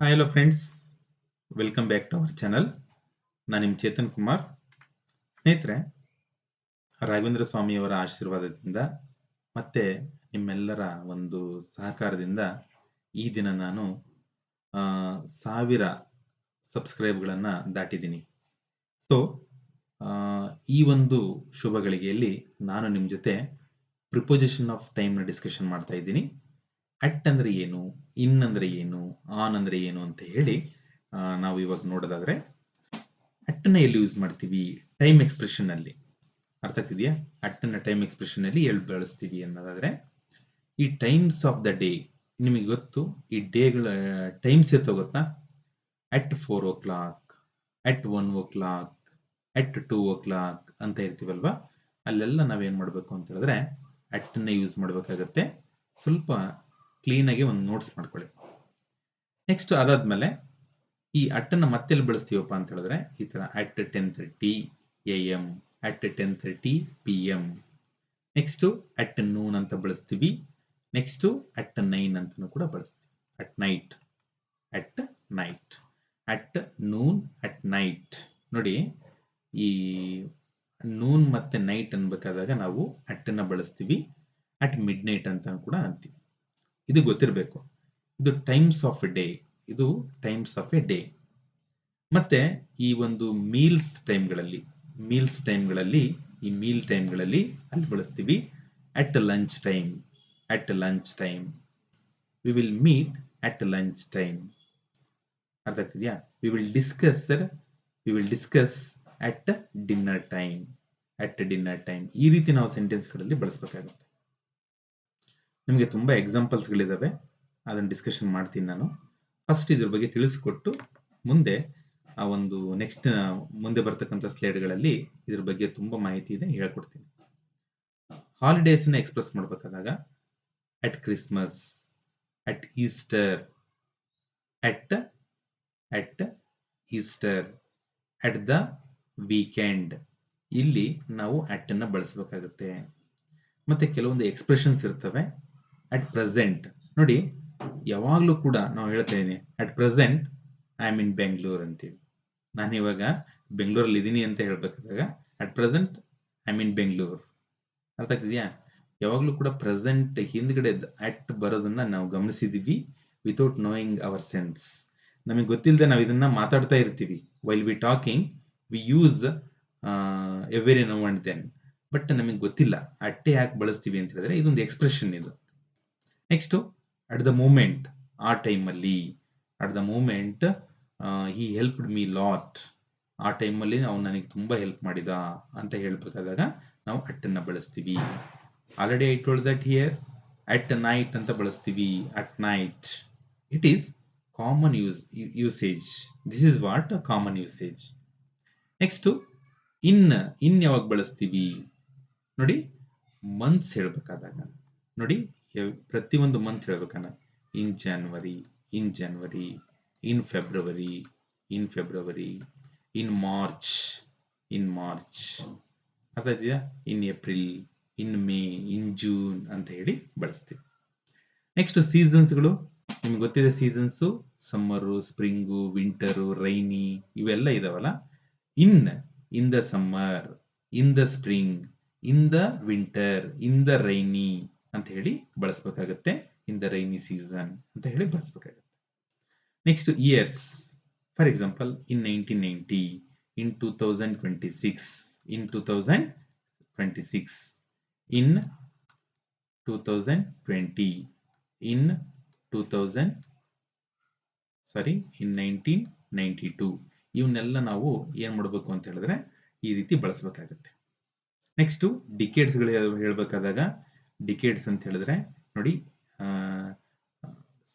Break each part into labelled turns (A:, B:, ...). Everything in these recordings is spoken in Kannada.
A: Hi hello friends, welcome back to our channel. ನಾನು ನಿಮ್ಮ ಚೇತನ್ ಕುಮಾರ್. ಸ್ನೇಹಿತರೆ, ರಾಘವೇಂದ್ರ ಸ್ವಾಮಿಯವರ ಆಶೀರ್ವಾದದಿಂದ ಮತ್ತೆ ನಿಮ್ಮೆಲ್ಲರ ಒಂದು ಸಹಕಾರದಿಂದ ಈ ದಿನ ನಾನು 1000 ಸಬ್ಸ್ಕ್ರೈಬ್ಗಳನ್ನು ದಾಟಿದ್ದೀನಿ. ಸೊ ಈ ಒಂದು ಶುಭ ಗಳಿಗೆಯಲ್ಲಿ ನಾನು ನಿಮ್ಮ ಜೊತೆ ಪ್ರಿಪೋಸಿಷನ್ ಆಫ್ ಟೈಮ್ನ ಡಿಸ್ಕಷನ್ ಮಾಡ್ತಾ ಇದ್ದೀನಿ. ಅಟ್ ಅಂದರೆ ಏನು, ಇನ್ ಅಂದರೆ ಏನು, ಆನ್ ಅಂದರೆ ಏನು ಅಂತ ಹೇಳಿ ನಾವು ಇವಾಗ ನೋಡೋದಾದ್ರೆ ಅಟ್ಟನ್ನ ಎಲ್ಲಿ ಯೂಸ್ ಮಾಡ್ತೀವಿ, ಟೈಮ್ ಎಕ್ಸ್ಪ್ರೆಷನ್ ಅಲ್ಲಿ. ಅರ್ಥ ಆಗ್ತಿದೆಯಾ? ಅಟ್ಟನ್ನ ಟೈಮ್ ಎಕ್ಸ್ಪ್ರೆಷನ್ ಅಲ್ಲಿ ಎಲ್ಲಿ ಬಳಸ್ತೀವಿ ಅನ್ನೋದಾದ್ರೆ, ಈ ಟೈಮ್ಸ್ ಆಫ್ ದ ಡೇ ನಿಮಗೆ ಗೊತ್ತು. ಈ ಡೇಗಳ ಟೈಮ್ಸ್ ಇರ್ತಾವ ಗೊತ್ತಾ? At 4 o'clock, at 1 o'clock, at 2 o'clock ಅಂತ ಇರ್ತೀವಲ್ವಾ? ಅಲ್ಲೆಲ್ಲ ನಾವೇನ್ ಮಾಡ್ಬೇಕು ಅಂತ ಹೇಳಿದ್ರೆ ಅಟ್ಟನ್ನ ಯೂಸ್ ಮಾಡ್ಬೇಕಾಗತ್ತೆ. ಸ್ವಲ್ಪ ಕ್ಲೀನಾಗಿ ಒಂದು ನೋಟ್ಸ್ ಮಾಡ್ಕೊಳ್ಳಿ. ನೆಕ್ಸ್ಟ್ ಅದಾದ್ಮೇಲೆ ಈ ಅಟ್ಟನ್ನ ಮತ್ತೆಲ್ಲಿ ಬಳಸ್ತೀವಪ್ಪ ಅಂತ ಹೇಳಿದ್ರೆ ಈ ತರ at 10:30 AM, at 10:30 PM. Next at noon ಅಂತ ಬಳಸ್ತೀವಿ. ನೆಕ್ಸ್ಟ್ ಅಟ್ 9 ಅಂತಲೂ ಕೂಡ ಬಳಸ್ತೀವಿ. At night, at night, at noon, at night. ನೋಡಿ, ಈ ನೂನ್ ಮತ್ತೆ ನೈಟ್ ಅನ್ಬೇಕಾದಾಗ ನಾವು ಅಟ್ಟನ್ನ ಬಳಸ್ತೀವಿ. ಅಟ್ ಮಿಡ್ ನೈಟ್ ಅಂತ ಕೂಡ ಅಂತೀವಿ. ಇದು ಗೊತ್ತಿರಬೇಕು. ಇದು ಟೈಮ್ಸ್ ಆಫ್ ಎ ಡೇ. ಇದು ಟೈಮ್ಸ್ ಆಫ್ ಎ ಡೇ. ಮತ್ತೆ ಈ ಒಂದು ಮೀಲ್ಸ್ ಟೈಮ್ಗಳಲ್ಲಿ ಈ ಮೀಲ್ ಟೈಮ್ಗಳಲ್ಲಿ ಅಲ್ಲಿ ಬಳಸ್ತೀವಿ at lunch time. At lunch time, we will meet at lunch time. ಅರ್ಥ ಆಗ್ತಿದ್ಯಾ? We will discuss at dinner time. At dinner time. ಈ ರೀತಿ ನಾವು ಸೆಂಟೆನ್ಸ್ಗಳಲ್ಲಿ ಬಳಸಬೇಕಾಗುತ್ತೆ. ನಿಮಗೆ ತುಂಬಾ ಎಕ್ಸಾಂಪಲ್ಸ್ಗಳಿದಾವೆ, ಅದನ್ನು ಡಿಸ್ಕಷನ್ ಮಾಡ್ತೀನಿ ನಾನು. ಫಸ್ಟ್ ಇದ್ರ ಬಗ್ಗೆ ತಿಳಿಸಿಕೊಟ್ಟು ಮುಂದೆ ಆ ಒಂದು ನೆಕ್ಸ್ಟ್ ಮುಂದೆ ಬರ್ತಕ್ಕಂಥ ಸ್ಲೈಡ್ಗಳಲ್ಲಿ ಇದ್ರ ಬಗ್ಗೆ ತುಂಬಾ ಮಾಹಿತಿ ಇದೆ, ಹೇಳ್ಕೊಡ್ತೀನಿ. ಹಾಲಿಡೇಸ್ನ ಎಕ್ಸ್ಪ್ರೆಸ್ ಮಾಡ್ಬೇಕಾದಾಗ at Christmas, at Easter, at Easter, at the weekend. ಇಲ್ಲಿ ನಾವು ಅಟ್ ಅನ್ನ ಬಳಸಬೇಕಾಗುತ್ತೆ. ಮತ್ತೆ ಕೆಲವೊಂದು ಎಕ್ಸ್ಪ್ರೆಷನ್ಸ್ ಇರ್ತವೆ. ಅಟ್ ಪ್ರೆಸೆಂಟ್ ನೋಡಿ, ಯಾವಾಗಲೂ ಕೂಡ ನಾವು ಹೇಳ್ತಾ ಇದೀನಿ at present I am in Bengaluru ಅಂತೀವಿ. ನಾನು ಇವಾಗ ಬೆಂಗಳೂರಲ್ಲಿ ಇದ್ದೀನಿ ಅಂತ ಹೇಳ್ಬೇಕಾದಾಗ at present I am in Bengaluru. ಅರ್ಥ ಆಗ್ತಿದ್ಯಾ? ಯಾವಾಗಲೂ ಕೂಡ ಪ್ರೆಸೆಂಟ್ ಹಿಂದ್ಗಡೆ ಅಟ್ ಬರೋದನ್ನ ನಾವು ಗಮನಿಸಿದೀವಿ ವಿತೌಟ್ ನೋಯಿಂಗ್ ಅವರ್ ಸೆನ್ಸ್. ನಮಗೆ ಗೊತ್ತಿಲ್ಲದೆ ನಾವು ಇದನ್ನ ಮಾತಾಡ್ತಾ ಇರ್ತೀವಿ. While we talking we use every now and then. But ನಮಗೆ ಗೊತ್ತಿಲ್ಲ ಅಟ್ಟೆ ಯಾಕೆ ಬಳಸ್ತೀವಿ ಅಂತ ಹೇಳಿದ್ರೆ ಇದೊಂದು ಎಕ್ಸ್ಪ್ರೆಷನ್ ಇದು. ನೆಕ್ಸ್ಟ್ ಅಟ್ ದ ಮೂಮೆಂಟ್, ಆ ಟೈಮಲ್ಲಿ. At the moment he helped me lot. ಆ ಟೈಮಲ್ಲಿ ಅವ್ನು ನನಗೆ ತುಂಬಾ ಹೆಲ್ಪ್ ಮಾಡಿದ ಅಂತ ಹೇಳ್ಬೇಕಾದಾಗ ನಾವು ಅಟ್ಟನ್ನ ಬಳಸ್ತೀವಿ. Already I told that here. At night ಅಂತ ಬಳಸ್ತೀವಿ. At night. It is common usage. This is what common usage. Next in ಯಾವಾಗ ಬಳಸ್ತೀವಿ ನೋಡಿ, ಮಂತ್ಸ್ ಹೇಳ್ಬೇಕಾದಾಗ. ನೋಡಿ, ಪ್ರತಿಯೊಂದು ಮಂತ್ ಹೇಳ್ಬೇಕಾನ in January, in February, in March, ಅರ್ಥ ಇದೆಯಾ? In April, in May, in June ಅಂತ ಹೇಳಿ ಬಳಸ್ತೀವಿ. ನೆಕ್ಸ್ಟ್ ಸೀಸನ್ಸ್ಗಳು ನಿಮ್ಗೆ ಗೊತ್ತಿದೆ. Seasons summer, spring, winter, rainy ಇವೆಲ್ಲ ಇದಾವಲ್ಲ. In the summer, in the spring, in the winter, in the rainy ಅಂತ ಹೇಳಿ ಬಳಸಬೇಕಾಗುತ್ತೆ. ಇನ್ ದ ರೈನಿ ಸೀಸನ್ ಅಂತ ಹೇಳಿ ಬಳಸಬೇಕಾಗುತ್ತೆ. Next years, for example in 1990, in 2026, in 2026, in 2020, in 1992. ಇವನ್ನೆಲ್ಲ ನಾವು ಏನ್ ಮಾಡಬೇಕು ಅಂತ ಹೇಳಿದ್ರೆ ಈ ರೀತಿ ಬಳಸಬೇಕಾಗುತ್ತೆ. ನೆಕ್ಸ್ಟ್ ಡಿಕೇಡ್ಸ್ಗಳು ಹೇಳ್ಬೇಕಾದಾಗ ಡಿಕೇಡ್ಸ್ ಅಂತ ಹೇಳಿದ್ರೆ ನೋಡಿ,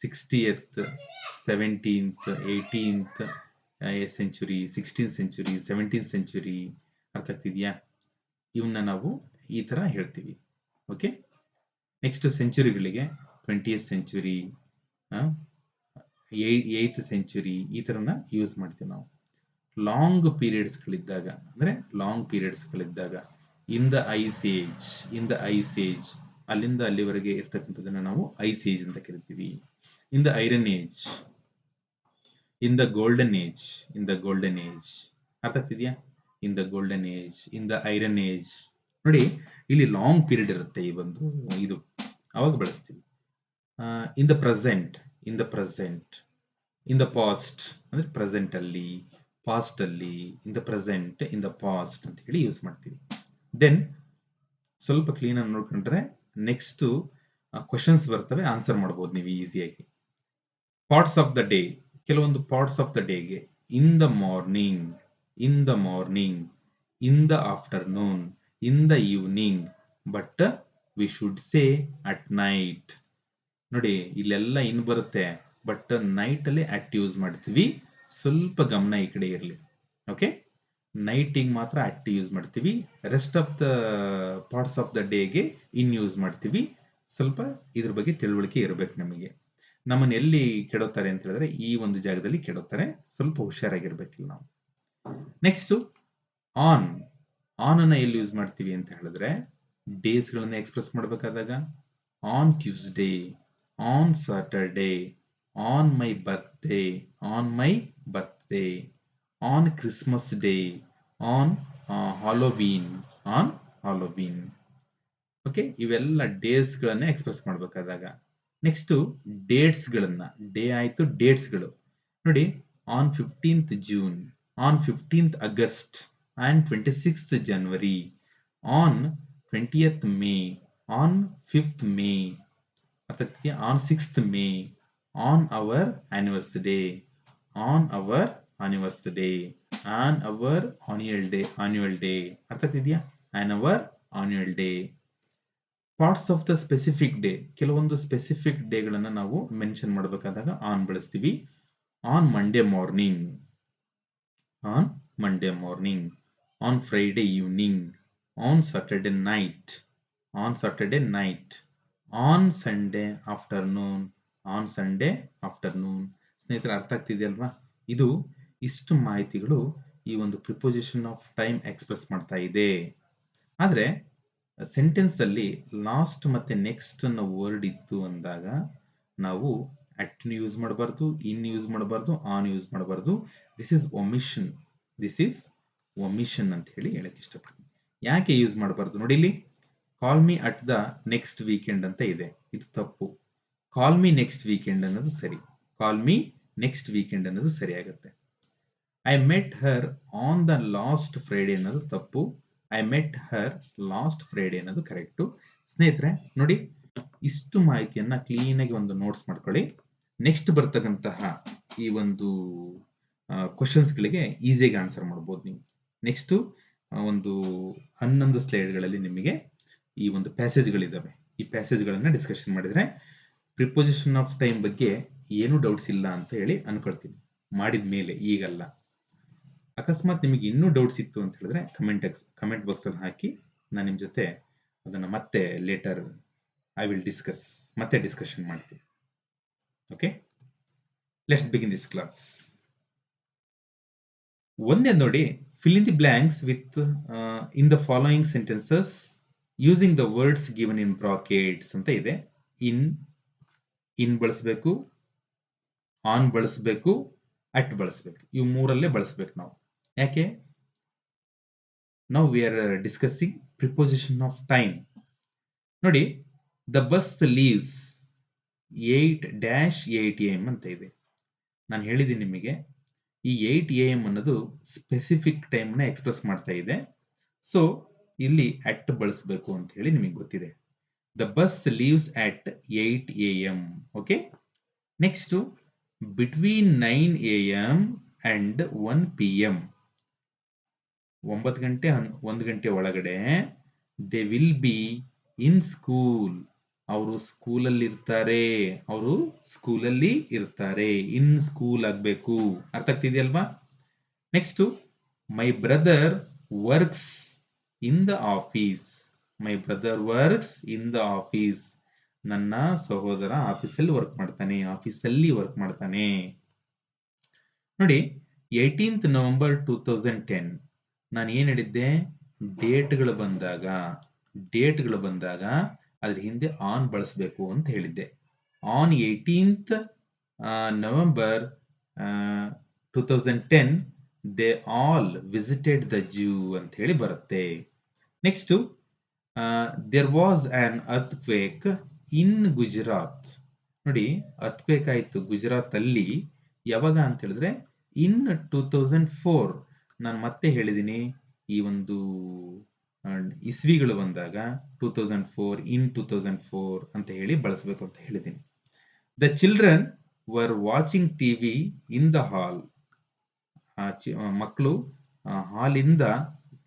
A: 60th, 17th, 18th century, 16th century, 17th century. ಅರ್ಥ ಆಗ್ತಿದ್ಯಾ? ಇವನ್ನ ನಾವು ಈ ತರ ಹೇಳ್ತೀವಿ. ಓಕೆ. ನೆಕ್ಸ್ಟ್ ಸೆಂಚುರಿಗಳಿಗೆ 20th ಸೆಂಚುರಿ, 8th ಸೆಂಚುರಿ ಈ ತರನ ಯೂಸ್ ಮಾಡ್ತೀವಿ ನಾವು. ಲಾಂಗ್ ಪೀರಿಯಡ್ಸ್ಗಳಿದ್ದಾಗ ಇನ್ ದ ಐಸ್ ಏಜ್, ಅಲ್ಲಿಂದ ಅಲ್ಲಿವರೆಗೆ ಇರ್ತಕ್ಕಂಥದ್ದನ್ನ ನಾವು ಐಸ್ ಏಜ್ ಅಂತ ಕರಿತೀವಿ. In the iron age, in the golden age, in the golden age ಅರ್ಥ ಆಗ್ತಿದ್ಯಾ? In the golden age, in the iron age. ನೋಡಿ ಇಲ್ಲಿ ಲಾಂಗ್ ಪೀರಿಯಡ್ ಇರುತ್ತೆ ಈ ಒಂದು ಇದು, ಅವಾಗ ಬಳಸ್ತೀವಿ. In the present, in the present, in the past ಅಂದ್ರೆ ಪ್ರೆಸೆಂಟ್ ಅಲ್ಲಿ, ಪಾಸ್ಟ್ ಅಲ್ಲಿ, in the present, in the past ಅಂತ ಹೇಳಿ ಯೂಸ್ ಮಾಡ್ತೀವಿ. ದೆನ್ ಸ್ವಲ್ಪ ಕ್ಲೀನ್ ಆಗಿ ನೋಡ್ಕೊಂಡ್ರೆ ನೆಕ್ಸ್ಟ್ ಕ್ವಶನ್ಸ್ ಬರ್ತವೆ, ಆನ್ಸರ್ ಮಾಡ್ಬೋದು ನೀವು ಈಸಿಯಾಗಿ. ಪಾರ್ಟ್ಸ್ ಆಫ್ ದ ಡೇ, ಕೆಲವೊಂದು ಪಾರ್ಟ್ಸ್ ಆಫ್ ದ ಡೇಗೆ ಇನ್ the morning, in the morning, in the afternoon, in the evening, but we should say at night. ನೋಡಿ ಇಲ್ಲೆಲ್ಲ ಇನ್ ಬರುತ್ತೆ, ಬಟ್ ನೈಟ್ ಅಲ್ಲಿ ಅಟ್ ಯೂಸ್ ಮಾಡ್ತೀವಿ. ಸ್ವಲ್ಪ ಗಮನ ಈ ಕಡೆ ಇರಲಿ. ಓಕೆ, ನೈಟಿಗೆ ಮಾತ್ರ ಅಟ್ ಯೂಸ್ ಮಾಡ್ತೀವಿ, rest of the parts of the ಡೇಗೆ ಇನ್ ಯೂಸ್ ಮಾಡ್ತೀವಿ. ಸ್ವಲ್ಪ ಇದ್ರ ಬಗ್ಗೆ ತಿಳುವಳಿಕೆ ಇರಬೇಕು ನಮಗೆ. ನಮ್ಮನ್ನು ಎಲ್ಲಿ ಕೆಡುತ್ತಾರೆ ಅಂತ ಹೇಳಿದ್ರೆ ಈ ಒಂದು ಜಾಗದಲ್ಲಿ ಕೆಡುತ್ತಾರೆ, ಸ್ವಲ್ಪ ಹುಷಾರಾಗಿರ್ಬೇಕಿಲ್ಲ ನಾವು. ನೆಕ್ಸ್ಟ್ ಆನ್, ಆನ್ ಅನ್ನ ಎಲ್ಲಿ ಯೂಸ್ ಮಾಡ್ತೀವಿ ಅಂತ ಹೇಳಿದ್ರೆ ಡೇಸ್ ಗಳನ್ನ ಎಕ್ಸ್ಪ್ರೆಸ್ ಮಾಡಬೇಕಾದಾಗ on Tuesday, on Saturday, on my birthday, on my birthday, on Christmas day, on Halloween, on Halloween. Okay, ಇವೆಲ್ಲ ಡೇಸ್ ಗಳನ್ನ ಎಕ್ಸ್ಪ್ರೆಸ್ ಮಾಡಬೇಕಾದಾಗ. ನೆಕ್ಸ್ಟ್ ಡೇಟ್ಸ್ ಗಳನ್ನ, ಡೇ ಆಯ್ತು ಡೇಟ್ಸ್ ಗಳು. ನೋಡಿ on 15th June, on 15th August, on 26th January, on 20th May, on 5th May, ಅಥವಾ on 6th May, on our anniversary, on our anniversary, on our annual day, annual day ಅರ್ಥ ಆಗ್ತಿದ್ಯಾ? On our annual day. Parts of the specific day, ಕೆಲವೊಂದು ಸ್ಪೆಸಿಫಿಕ್ ಡೇಗಳನ್ನ ನಾವು ಮೆನ್ಷನ್ ಮಾಡಬೇಕಾದಾಗ ಆನ್ ಬಳಸ್ತೀವಿ. On Monday morning, on Monday morning, on Friday evening, on Saturday night, on Saturday night, on Sunday afternoon, on Sunday afternoon. ಸ್ನೇಹಿತರೆ ಅರ್ಥ ಆಗ್ತಿದೆಯಲ್ವಾ? ಇದು ಇಷ್ಟು ಮಾಹಿತಿಗಳು ಈ ಒಂದು ಪ್ರಿಪೋಸಿಷನ್ ಆಫ್ ಟೈಮ್ ಎಕ್ಸ್ಪ್ರೆಸ್ ಮಾಡ್ತಾ ಇದೆ. ಆದ್ರೆ ಸೆಂಟೆನ್ಸ್ ಅಲ್ಲಿ ಲಾಸ್ಟ್ ಮತ್ತೆ ನೆಕ್ಸ್ಟ್ ಅನ್ನೋ ವರ್ಡ್ ಇತ್ತು ಅಂದಾಗ ನಾವು ಅಟ್ ಯೂಸ್ ಮಾಡಬಾರ್ದು, ಇನ್ ಯೂಸ್ ಮಾಡಬಾರ್ದು, ಆನ್ ಯೂಸ್ ಮಾಡಬಾರ್ದು. This is omission, this is omission ಅಂತ ಹೇಳಿ ಹೇಳಕ್ ಇಷ್ಟಪಡ್ತೀನಿ. ಯಾಕೆ ಯೂಸ್ ಮಾಡಬಾರ್ದು ನೋಡಿ, ಇಲ್ಲಿ call me at the next weekend ಅಂತ ಇದೆ, ಇದು ತಪ್ಪು. ಕಾಲ್ ಮಿ ನೆಕ್ಸ್ಟ್ ವೀಕೆಂಡ್ ಅನ್ನೋದು ಸರಿ, ಕಾಲ್ ಮಿ ನೆಕ್ಸ್ಟ್ ವೀಕೆಂಡ್ ಅನ್ನೋದು ಸರಿ ಆಗುತ್ತೆ. I met Har on the last Friday ಅನ್ನೋದು ತಪ್ಪು, I met Har last Friday ಅನ್ನೋದು ಕರೆಕ್ಟು. ಸ್ನೇಹಿತರೆ ನೋಡಿ, ಇಷ್ಟು ಮಾಹಿತಿಯನ್ನ ಕ್ಲೀನ್ ಆಗಿ ಒಂದು ನೋಟ್ಸ್ ಮಾಡ್ಕೊಳ್ಳಿ. ನೆಕ್ಸ್ಟ್ ಬರ್ತಕ್ಕಂತಹ ಈ ಒಂದು ಕ್ವಶನ್ಸ್ ಗಳಿಗೆ ಈಸಿಯಾಗಿ ಆನ್ಸರ್ ಮಾಡ್ಬೋದು ನೀವು. ನೆಕ್ಸ್ಟ್ ಒಂದು 11 ಸ್ಲೈಡ್ಗಳಲ್ಲಿ ನಿಮಗೆ ಈ ಒಂದು ಪ್ಯಾಸೇಜ್ಗಳಿದ್ದಾವೆ, ಈ ಪ್ಯಾಸೇಜ್ಗಳನ್ನ ಡಿಸ್ಕಷನ್ ಮಾಡಿದ್ರೆ ಪ್ರಿಪೋಸಿಷನ್ ಆಫ್ ಟೈಮ್ ಬಗ್ಗೆ ಏನು ಡೌಟ್ಸ್ ಇಲ್ಲ ಅಂತ ಹೇಳಿ ಅನ್ಕೊಳ್ತೀನಿ, ಮಾಡಿದ ಮೇಲೆ, ಈಗಲ್ಲ. ಅಕಸ್ಮಾತ್ ನಿಮಗೆ ಇನ್ನೂ ಡೌಟ್ಸ್ ಇತ್ತು ಅಂತ ಹೇಳಿದ್ರೆ ಕಮೆಂಟ್ ಬಾಕ್ಸ್ ಅಲ್ಲಿ ಹಾಕಿ, ನಾನು ನಿಮ್ಮ ಜೊತೆ ಅದನ್ನ ಮತ್ತೆ ಲೇಟರ್ ಐ ವಿಲ್ ಡಿಸ್ಕಸ್, ಮತ್ತೆ ಡಿಸ್ಕಷನ್ ಮಾಡ್ತೀನಿ. Okay, let's begin this class. ಒಂದೇ ನೋಡಿ, fill in the blanks with in the following sentences using the words given in brackets ಅಂತ ಇದೆ. ಇನ್ ಬಳಸಬೇಕು, ಆನ್ ಬಳಸಬೇಕು, ಅಟ್ ಬಳಸಬೇಕು, ಇವು ಮೂರಲ್ಲೇ ಬಳಸಬೇಕು ನಾವು. ಯಾಕೆ? Now we are discussing preposition of time. ನೋಡಿ, the bus leaves 8-8 am ಅಂತ ಇದೆ. ನಾನು ಹೇಳಿದ್ದೀನಿ ನಿಮಗೆ, ಈ 8 am ಅನ್ನೋದು ಸ್ಪೆಸಿಫಿಕ್ ಟೈಮ್ ನ ಎಕ್ಸ್ಪ್ರೆಸ್ ಮಾಡ್ತಾ ಇದೆ. ಸೊ ಇಲ್ಲಿ ಅಟ್ ಬಳಸಬೇಕು ಅಂತ ಹೇಳಿ ನಿಮಗೆ ಗೊತ್ತಿದೆ. The bus leaves at 8 am. Okay, next between 9 am and 1 pm, 9 ಗಂಟೆ 1 ಗಂಟೆ ಒಳಗಡೆ they will be in school, ಅವರು ಸ್ಕೂಲಲ್ಲಿ ಇರ್ತಾರೆ, ಅವರು ಸ್ಕೂಲಲ್ಲಿ ಇರ್ತಾರೆ, ಇನ್ ಸ್ಕೂಲ್ ಆಗ್ಬೇಕು. ಅರ್ಥ ಆಗ್ತಿದೆಯಲ್ವಾ? Next, my brother works in the office, my brother works in the office, ನನ್ನ ಸಹೋದರ ಆಫೀಸಲ್ಲಿ ವರ್ಕ್ ಮಾಡ್ತಾನೆ, ಆಫೀಸಲ್ಲಿ ವರ್ಕ್ ಮಾಡ್ತಾನೆ. ನೋಡಿ, 18th November 2010, ನಾನು ಏನ್ ಹೇಳಿದ್ದೆ? ಡೇಟ್ಗಳು ಬಂದಾಗ ಅದ್ರ ಹಿಂದೆ ಆನ್ ಬಳಸಬೇಕು ಅಂತ ಹೇಳಿದ್ದೆ. On 18th November 2010 they all visited the zoo ಅಂತ ಹೇಳಿ ಬರುತ್ತೆ. ನೆಕ್ಸ್ಟ್, ದೇರ್ ವಾಸ್ ಆನ್ ಅರ್ಥ್ಕ್ವೇಕ್ ಇನ್ ಗುಜರಾತ್. ನೋಡಿ, ಅರ್ಥ್ಕ್ವೇಕ್ ಆಯಿತು ಗುಜರಾತ್ ಅಲ್ಲಿ. ಯಾವಾಗ ಅಂತ ಹೇಳಿದ್ರೆ ಇನ್ 2004. ನಾನು ಮತ್ತೆ ಹೇಳಿದ್ದೀನಿ, ಈ ಒಂದು ಇಸ್ವಿಗಳು ಬಂದಾಗ 2004, ಇನ್ 2004 ಅಂತ ಹೇಳಿ ಬಳಸಬೇಕು ಅಂತ ಹೇಳಿದ್ದೀನಿ. The children var watching TV in the hall. ಮಕ್ಕಳು ಹಾಲಿಂದ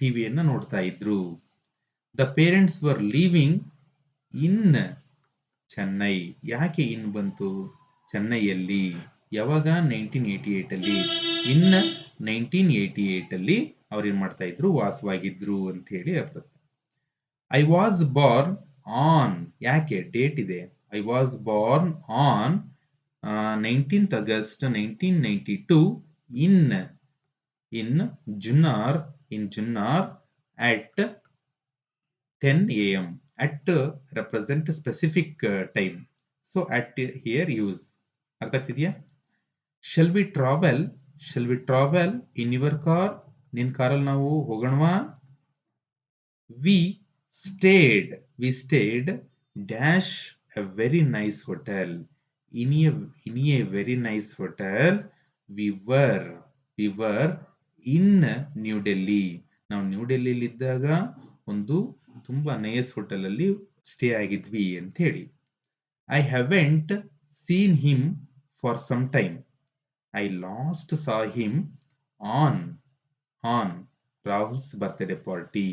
A: ಟಿವಿಯನ್ನು ನೋಡ್ತಾ ಇದ್ರು. ದ ಪೇರೆಂಟ್ಸ್ ವರ್ ಲೀವಿಂಗ್ ಇನ್ ಚೆನ್ನೈ. ಯಾಕೆ ಇನ್ ಬಂತು? ಚೆನ್ನೈಯಲ್ಲಿ. ಯಾವಾಗ? 1988 ಅಲ್ಲಿ. ಇನ್ 1988 ಅಲ್ಲಿ ಅವ್ರು ಏನ್ ಮಾಡ್ತಾ ಇದ್ರು? ವಾಸವಾಗಿದ್ರು ಅಂತ ಹೇಳಿ ಬರುತ್ತೆ. I was Born on. ಯಾಕೆ? ಡೇಟ್ ಇದೆ. I was Born on 19th August 1992 in Junnar at 10 a.m. At represent specific time. So at here use. ಅರ್ಥ ಆಗ್ತಿದೆಯಾ? Shall we travel in your car? ನಿನ್ ಕಾರಲ್ಲಿ ನಾವು ಹೋಗೋಣವಾ? We stayed dash a very nice hotel. In a very nice hotel. We were in new Delhi. ನಾವು ನ್ಯೂ ಡೆಲ್ಲಿಯಲ್ಲಿ ಇದ್ದಾಗ ಒಂದು ತುಂಬಾ ನೈಸ್ ಹೋಟೆಲ್ ಅಲ್ಲಿ ಸ್ಟೇ ಆಗಿದ್ವಿ ಅಂತ ಹೇಳಿ. I haven't seen him for some time. I last saw him on Rahul's birthday party.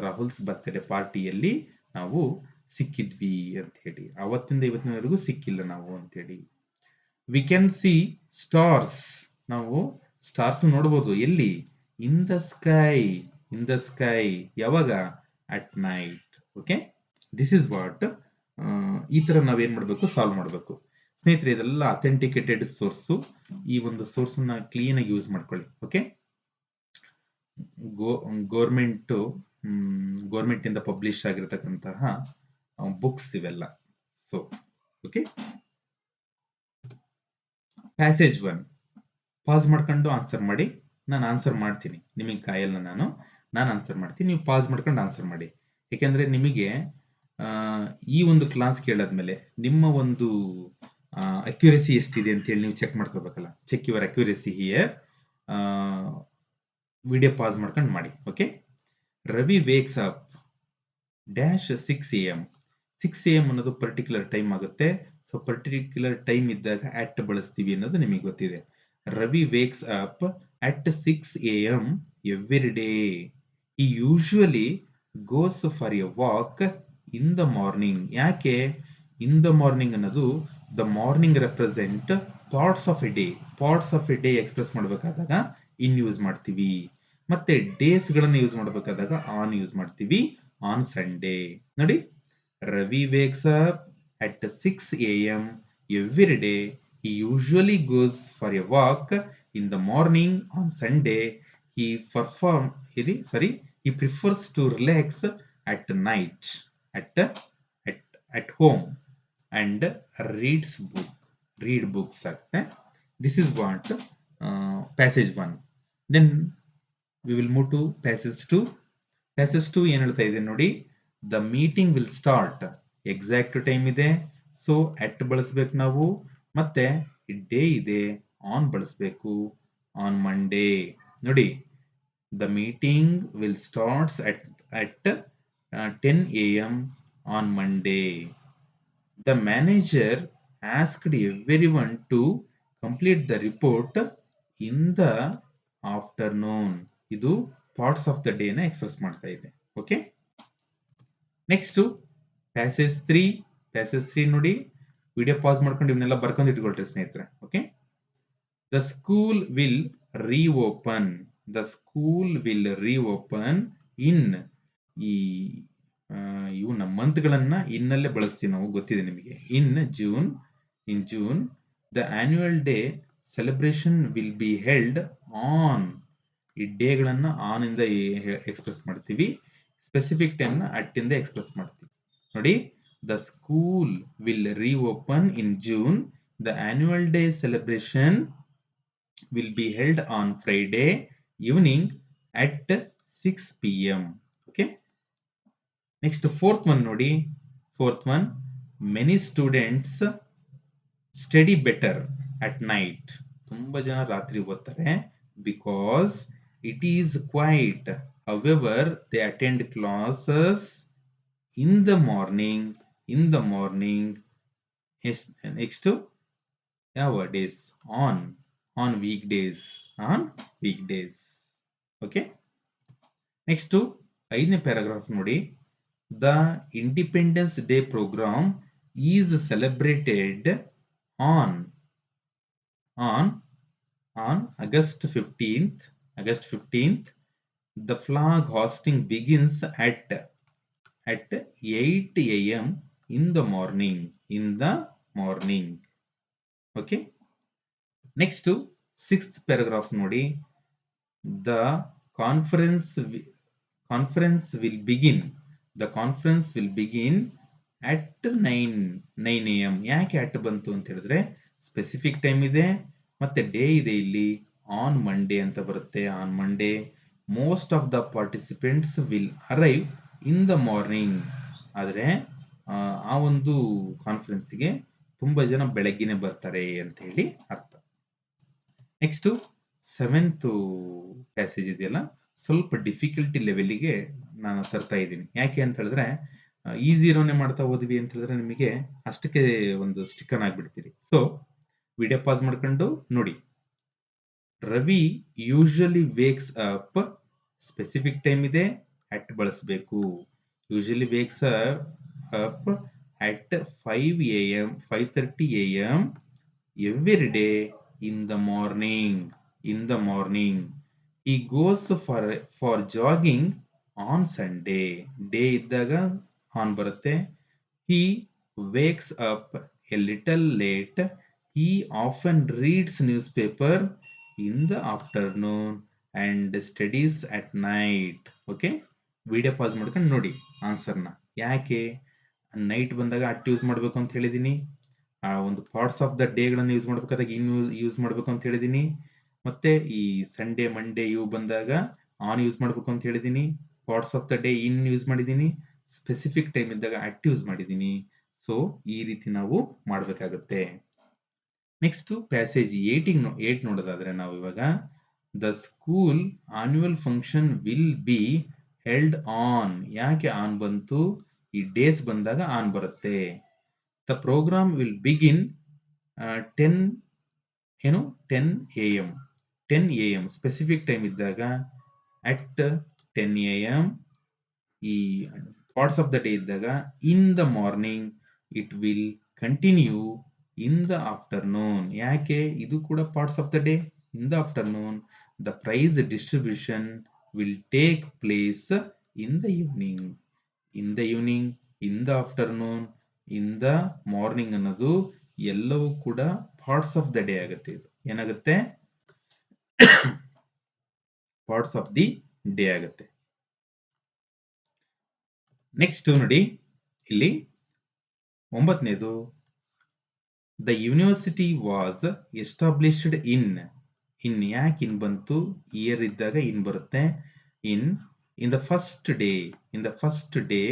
A: Rahul's birthday ಪಾರ್ಟಿಯಲ್ಲಿ ನಾವು ಸಿಕ್ಕಿದ್ವಿ ಅಂತ ಹೇಳಿ. ಅವತ್ತಿಂದ ಇವತ್ತಿನವರೆಗೂ ಸಿಕ್ಕಿಲ್ಲ ನಾವು ಅಂತ ಹೇಳಿ. We can see stars. ನಾವು ಸ್ಟಾರ್ಸ್ ನೋಡಬಹುದು. ಎಲ್ಲಿ? In the sky. ಯಾವಾಗ? At night. Okay, this is what. ಈ ತರ ನಾವೇನ್ ಮಾಡಬೇಕು? ಸಾಲ್ವ್ ಮಾಡಬೇಕು. ಸ್ನೇಹಿತರೆ, ಇದೆಲ್ಲ ಅಥೆಂಟಿಕೇಟೆಡ್ ಸೋರ್ಸು. ಈ ಒಂದು ಸೋರ್ಸ್ ನ ಕ್ಲೀನ್ ಆಗಿ ಯೂಸ್ ಮಾಡ್ಕೊಳ್ಳಿ. ಓಕೆ, ಗೌರ್ಮೆಂಟ್ ಇಂದ ಪಬ್ಲಿಷ್ ಆಗಿರತಕ್ಕಂತಹ ಬುಕ್ಸ್ ಇವೆಲ್ಲ. ಸೊ ಓಕೆ, ಪ್ಯಾಸೇಜ್ 1 ಪಾಸ್ ಮಾಡ್ಕೊಂಡು ಆನ್ಸರ್ ಮಾಡಿ. ನಾನು ಆನ್ಸರ್ ಮಾಡ್ತೀನಿ, ನಿಮಗೆ ಕಾಯಲ್ಲ. ನಾನು ಆನ್ಸರ್ ಮಾಡ್ತೀನಿ, ನೀವು ಪಾಸ್ ಮಾಡ್ಕೊಂಡು ಆನ್ಸರ್ ಮಾಡಿ. ಯಾಕೆಂದ್ರೆ ನಿಮಗೆ ಈ ಒಂದು ಕ್ಲಾಸ್ ಕೇಳಾದ್ಮೇಲೆ ನಿಮ್ಮ ಒಂದು ಅಕ್ಯುರೇಸಿ ಎಷ್ಟಿದೆ ಅಂತ ಹೇಳಿ ನೀವು ಚೆಕ್ ಮಾಡ್ಕೋಬೇಕಲ್ಲ. Check your accuracy here. Video pass ಮಾಡ್ಕೊಂಡು ಮಾಡಿ. Okay, Ravi wakes up dash 6 AM. 6 AM ಅನ್ನೋದು ಪರ್ಟಿಕ್ಯುಲರ್ ಟೈಮ್ ಆಗುತ್ತೆ. ಸೊ ಪರ್ಟಿಕ್ಯುಲರ್ ಟೈಮ್ ಇದ್ದಾಗ ಅಟ್ ಬಳಸ್ತೀವಿ ಅನ್ನೋದು ನಿಮಗೆ ಗೊತ್ತಿದೆ. Ravi wakes up at 6 AM every day. He usually goes for a walk in the morning. ಯಾಕೆ ಇನ್ ದ ಮಾರ್ನಿಂಗ್ ಅನ್ನೋದು? The morning represent parts of a day express ಮಾಡಬೇಕಾದಾಗ ಇನ್ ಯೂಸ್ ಮಾಡ್ತೀವಿ. ಮತ್ತೆ ಡೇಸ್ ಗಳನ್ನ ಯೂಸ್ ಮಾಡಬೇಕಾದಾಗ ಆನ್ ಯೂಸ್ ಮಾಡ್ತೀವಿ. On Sunday. ನೋಡಿ, Ravi wakes up at 6 AM every day. He usually goes for a walk in the morning. On Sunday, he prefers to relax at night at home and read books. This is what passage 1. Then we will move to passage 2. Passage 2 ಏನು ಹೇಳ್ತಾ ಇದೆ ನೋಡಿ? The meeting will start. Exact time ಇದೆ, ಸೊ ಅಟ್ ಬಳಸ್ಬೇಕು ನಾವು. ಮತ್ತೆ ಡೇ ಇದೆ, ಆನ್ ಬಳಸ್ಬೇಕು. On Monday. ನೋಡಿ, the meeting will starts at 10 AM on Monday. The manager asked everyone to complete the report in the afternoon. ಇದು ಪಾರ್ಟ್ಸ್ ಆಫ್ ದ ಡೇ ನ ಎಕ್ಸ್ಪ್ರೆಸ್ ಮಾಡ್ತಾ ಇದೆ. ಓಕೆ, ನೆಕ್ಸ್ಟ್ ಪ್ಯಾಸೇಜ್ 3 ನೋಡಿ. ವಿಡಿಯೋ ಪಾಸ್ ಮಾಡ್ಕೊಂಡು ಇವನ್ನೆಲ್ಲ ಬರ್ಕೊಂಡು ಇಟ್ಕೊಳ್ರಿ ಸ್ನೇಹಿತರೆ. Okay, the school will reopen. In ಇವು ನಮ್ಮ ಮಂತ್ಗಳನ್ನ ಇನ್ನಲ್ಲೇ ಬಳಸ್ತೀವಿ ನಾವು, ಗೊತ್ತಿದೆ ನಿಮಗೆ. In June the annual day celebration will be held on. ಈ ಡೇಗಳನ್ನ ಆನ್ ಇಂದ ಎಕ್ಸ್ಪ್ರೆಸ್ ಮಾಡ್ತೀವಿ. ಸ್ಪೆಸಿಫಿಕ್ ಟೈಮ್ ನ ಅಟ್ ಇಂದ ಎಕ್ಸ್ಪ್ರೆಸ್ ಮಾಡ್ತೀವಿ. ನೋಡಿ, the school will reopen in June. The annual day celebration will be held on Friday evening at 6 p.m. Okay. Next, fourth one nodi. Fourth one, many students study better at night. ತುಂಬ ಜನ ರಾತ್ರಿ ಓದ್ತಾರೆ because it is quiet. However, they attend classes in the morning. In the morning. Next, ಯಾವ days? On weekdays. On weekdays. Okay. Next, ಐದನೇ ಪ್ಯಾರಾಗ್ರಾಫ್ ನೋಡಿ. The Independence Day program is celebrated on on on August 15th. August 15th, the flag hosting begins at 8 a.m. in the morning. In the morning. Okay. Next, sixth paragraph nodi. The conference will begin. The conference will begin at 9 a.m. ಯಾಕೆ ಅಟ್ ಬಂತು ಅಂತ ಹೇಳಿದ್ರೆ ಸ್ಪೆಸಿಫಿಕ್ ಟೈಮ್ ಇದೆ ಮತ್ತೆ ಡೇ ಇದೆ. ಇಲ್ಲಿ ಆನ್ ಮಂಡೇ ಅಂತ ಬರುತ್ತೆ. On Monday most of the participants will arrive in the morning. ಆದರೆ ಆ ಒಂದು ಕಾನ್ಫರೆನ್ಸ್ಗೆ ತುಂಬಾ ಜನ ಬೆಳಗ್ಗೆನೆ ಬರ್ತಾರೆ ಅಂತ ಹೇಳಿ ಅರ್ಥ. ನೆಕ್ಸ್ಟ್ ಸೆವೆಂತ್ ಪ್ಯಾಸೇಜ್ ಇದೆಯಲ್ಲ, ಸ್ವಲ್ಪ ಡಿಫಿಕಲ್ಟಿ ಲೆವೆಲ್ಗೆ ನಾನು ತರ್ತಾ ಇದ್ದೀನಿ. ಯಾಕೆ ಅಂತ ಹೇಳಿದ್ರೆ ಈಸಿ ಇರೋನೆ ಮಾಡ್ತಾ ಹೋದ್ವಿ ಅಂತ ಹೇಳಿದ್ರೆ ನಿಮಗೆ ಅಷ್ಟಕ್ಕೆ ಒಂದು ಸ್ಟಿಕ್ಕನ್ ಆಗ್ಬಿಡ್ತೀರಿ. ಸೊ ವಿಡಿಯೋ ಪಾಸ್ ಮಾಡ್ಕೊಂಡು ನೋಡಿ. Ravi usually wakes up. Specific time ಇದೆ, ಅಟ್ ಬಳಸಬೇಕು. Usually wakes up at 5 a.m. 5:30 a.m. every day in the morning. In the morning. He goes for jogging on Sunday. Day ಇದ್ದಾಗ ಆನ್ ಬರುತ್ತೆ. He wakes up a little late. He often reads newspaper in the afternoon and studies at night. Okay. Video pass ಮಾಡ್ಕೊಂಡು ನೋಡಿ ಆನ್ಸರ್ನ. ಯಾಕೆ ನೈಟ್ ಬಂದಾಗ ಅಟ್ ಯೂಸ್ ಮಾಡಬೇಕು ಅಂತ ಹೇಳಿದೀನಿ. ಆ ಒಂದು ಪಾರ್ಟ್ಸ್ ಆಫ್ ದ ಡೇಗಳನ್ನು ಯೂಸ್ ಮಾಡ್ಬೇಕಾದಾಗ ಇನ್ನು ಯೂಸ್ ಮಾಡಬೇಕು ಅಂತ ಹೇಳಿದೀನಿ. ಮತ್ತೆ ಈ ಸಂಡೇ ಮಂಡೇ ಇವು ಬಂದಾಗ ಆನ್ ಯೂಸ್ ಮಾಡಬೇಕು ಅಂತ ಹೇಳಿದೀನಿ. Parts of the day in use ಮಾಡಿದೀನಿ. ಸ್ಪೆಸಿಫಿಕ್ ಟೈಮ್ ಇದ್ದಾಗ ಅಟ್ ಯೂಸ್ ಮಾಡಿದೀನಿ. ಸೊ ಈ ರೀತಿ ನಾವು ಮಾಡಬೇಕಾಗುತ್ತೆ. ನೆಕ್ಸ್ಟ್ ಪ್ಯಾಸೇಜ್ 8 ನೋಡೋದಾದ್ರೆ ನಾವು ಇವಾಗ the school annual function will be held on. ಯಾಕೆ ಆನ್ ಬಂತು? ಈ ಡೇಸ್ ಬಂದಾಗ ಆನ್ ಬರುತ್ತೆ. The programme will begin 10 a.m. 10 a.m. Specific time ಇದ್ದಾಗ ಅಟ್ 10 a.m. ಈ ಪಾರ್ಟ್ಸ್ ಆಫ್ ದ ಡೇ ಇದ್ದಾಗ in the morning. It will continue in the afternoon. ಯಾಕೆ? ಇದು ಕೂಡ parts of the day. In the afternoon. The prize distribution will take place in the evening. In the evening, in the afternoon, in the morning ಅನ್ನೋದು ಎಲ್ಲವೂ ಕೂಡ ಪಾರ್ಟ್ಸ್ ಆಫ್ ದ ಡೇ ಆಗುತ್ತೆ. ಇದು ಏನಾಗುತ್ತೆ? ಪಾರ್ಟ್ಸ್ ಆಫ್ ದಿ ಡೇ ಆಗುತ್ತೆ. ನೆಕ್ಸ್ಟ್ ನೋಡಿ ಇಲ್ಲಿ 9ನೇದು the university was established in. ಯಾಕೆ ಇನ್ ಬಂತು? ಇಯರ್ ಇದ್ದಾಗ ಇನ್ ಬರುತ್ತೆ. in the first day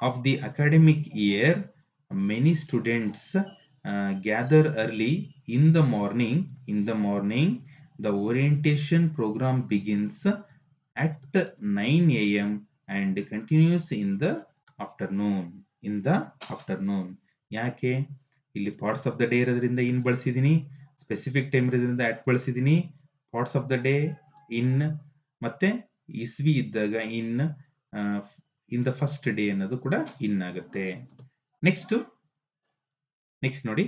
A: of the academic year, many students gather early in the morning. The orientation program begins at 9 a.m. and continues in the afternoon. ಯಾಕೆ? ಇಲ್ಲಿ ಪಾರ್ಟ್ಸ್ ಆಫ್ ದ ಡೇ ಇರೋದ್ರಿಂದ ಇನ್ ಬಳಸಿದೀನಿ. ಸ್ಪೆಸಿಫಿಕ್ ಟೈಮ್ ಇರೋದ್ರಿಂದ ಅಟ್ ಬಳಸಿದೀನಿ. Parts of the day in, ಮತ್ತೆ ಇಸ್ವಿ ಇದ್ದಾಗ ಇನ್ ದ ಫಸ್ಟ್ ಡೇ ಅನ್ನೋದು ಕೂಡ ಇನ್ ಆಗುತ್ತೆ. ನೆಕ್ಸ್ಟ್ ನೋಡಿ,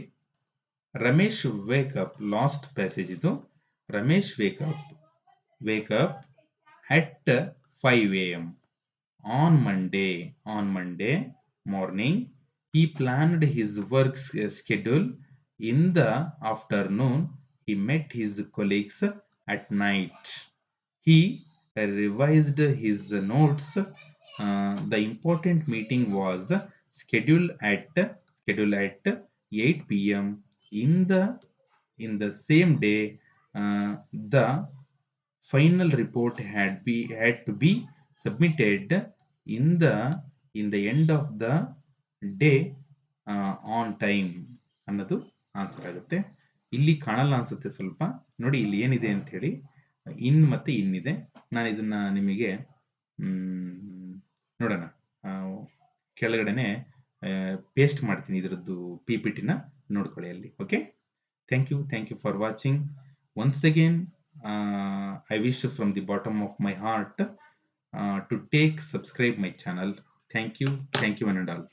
A: Ramesh wake up. Last passage ಇದು. Ramesh wake up at 5 a.m. on Monday morning. He planned his work schedule in the afternoon. He met his colleagues at night. He revised his notes. The important meeting was scheduled at 8 p.m. in the same day. the final report had to be submitted in the end of the day on time ಅನ್ನೋದು ಆನ್ಸರ್ ಆಗುತ್ತೆ. ಇಲ್ಲಿ ಕಾಣಲ್ಲ ಅನ್ಸುತ್ತೆ ಸ್ವಲ್ಪ ನೋಡಿ, ಇಲ್ಲಿ ಏನಿದೆ ಅಂತ ಹೇಳಿ ಇನ್ ಮತ್ತೆ ಇನ್ನಿದೆ. ನಾನು ಇದನ್ನ ನಿಮಗೆ ನೋಡೋಣ, ಕೆಳಗಡೆನೆ ಪೇಸ್ಟ್ ಮಾಡ್ತೀನಿ ಇದರದ್ದು PPT ನ ನೋಡ್ಕೊಳ್ಳಿ ಅಲ್ಲಿ. Okay, thank you for watching. Once again, I wish from the bottom of my heart to subscribe my channel. Thank you one and all.